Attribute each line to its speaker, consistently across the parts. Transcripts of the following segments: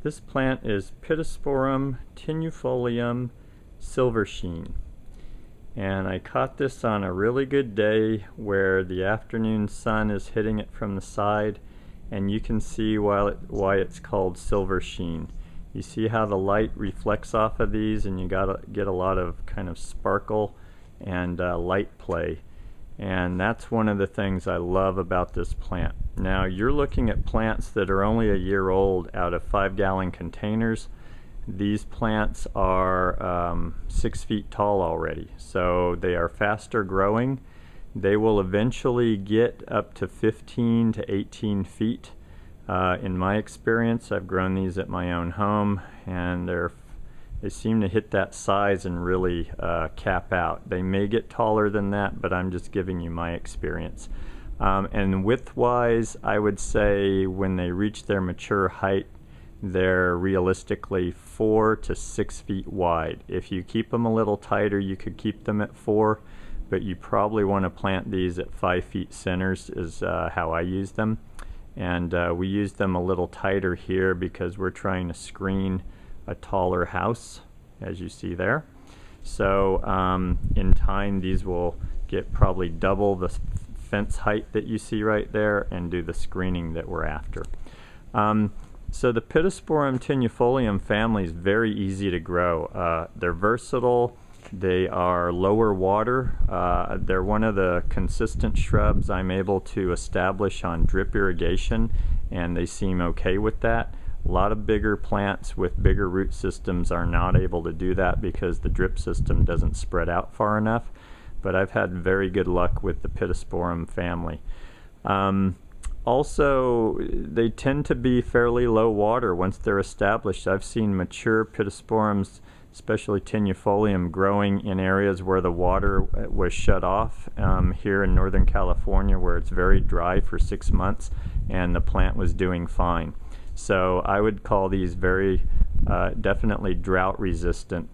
Speaker 1: This plant is Pittosporum tenuifolium Silver Sheen. And I caught this on a really good day where the afternoon sun is hitting it from the side, and you can see why it's called Silver Sheen. You see how the light reflects off of these, and you get a lot of kind of sparkle and light play. And that's one of the things I love about this plant. Now you're looking at plants that are only a year old out of 5-gallon containers. These plants are 6 feet tall already, so they are faster growing. They will eventually get up to 15 to 18 feet. In my experience, I've grown these at my own home, and they seem to hit that size and really cap out. They may get taller than that, but I'm just giving you my experience. And width-wise, I would say when they reach their mature height, they're realistically 4 to 6 feet wide. If you keep them a little tighter, you could keep them at 4, but you probably want to plant these at 5 feet centers is how I use them. And we use them a little tighter here because we're trying to screen a taller house, as you see there. So in time, these will get probably double the fence height that you see right there and do the screening that we're after. So the Pittosporum tenuifolium family is very easy to grow. They're versatile. They are lower water. They're one of the consistent shrubs I'm able to establish on drip irrigation, and they seem okay with that. A lot of bigger plants with bigger root systems are not able to do that because the drip system doesn't spread out far enough, but I've had very good luck with the Pittosporum family. Also, they tend to be fairly low water once they're established. I've seen mature Pittosporums, especially tenuifolium, growing in areas where the water was shut off. Here in Northern California, where it's very dry for 6 months, and the plant was doing fine. So I would call these very definitely drought resistant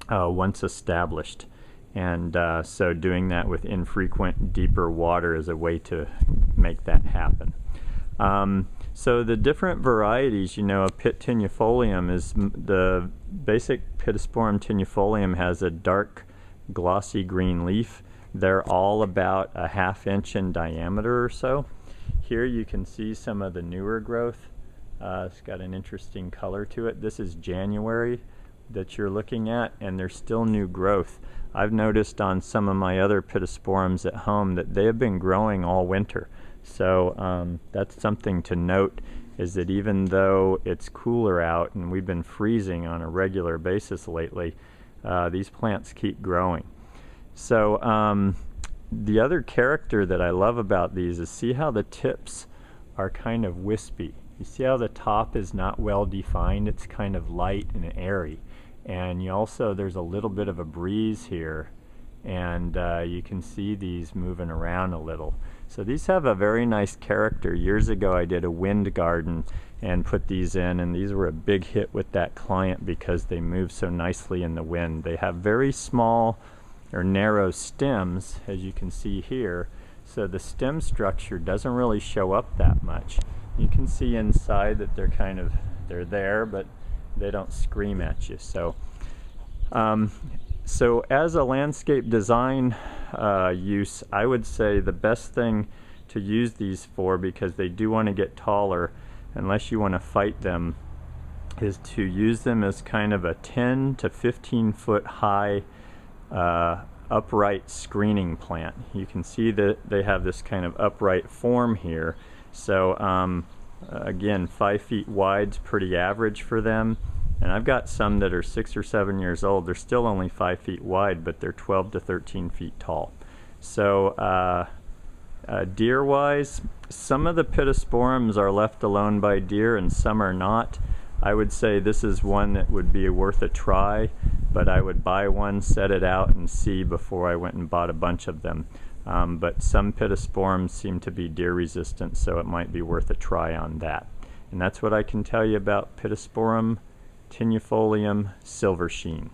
Speaker 1: once established. And so doing that with infrequent deeper water is a way to make that happen. So the different varieties, of Pitt tenuifolium is the basic Pittosporum tenuifolium has a dark glossy green leaf. They're all about a 1/2 inch in diameter or so. Here you can see some of the newer growth. It's got an interesting color to it. This is January that you're looking at, and there's still new growth. I've noticed on some of my other Pittosporums at home that they have been growing all winter. So that's something to note, is that even though it's cooler out and we've been freezing on a regular basis lately, these plants keep growing. So the other character that I love about these is see how the tips are kind of wispy. You see how the top is not well defined? It's kind of light and airy. And there's a little bit of a breeze here, and you can see these moving around a little. So these have a very nice character. Years ago I did a wind garden and put these in, and these were a big hit with that client because they move so nicely in the wind. They have very small or narrow stems, as you can see here, so the stem structure doesn't really show up that much. You can see inside that they're there, but they don't scream at you. So as a landscape design use, I would say the best thing to use these for, because they do want to get taller unless you want to fight them, is to use them as kind of a 10 to 15 foot high upright screening plant. You can see that they have this kind of upright form here. So again, 5 feet wide is pretty average for them. And I've got some that are 6 or 7 years old. They're still only 5 feet wide, but they're 12 to 13 feet tall. So deer-wise, some of the Pittosporums are left alone by deer and some are not. I would say this is one that would be worth a try, but I would buy one, set it out, and see before I went and bought a bunch of them. But some Pittosporums seem to be deer resistant, so it might be worth a try on that. And that's what I can tell you about Pittosporum tenuifolium Silver Sheen.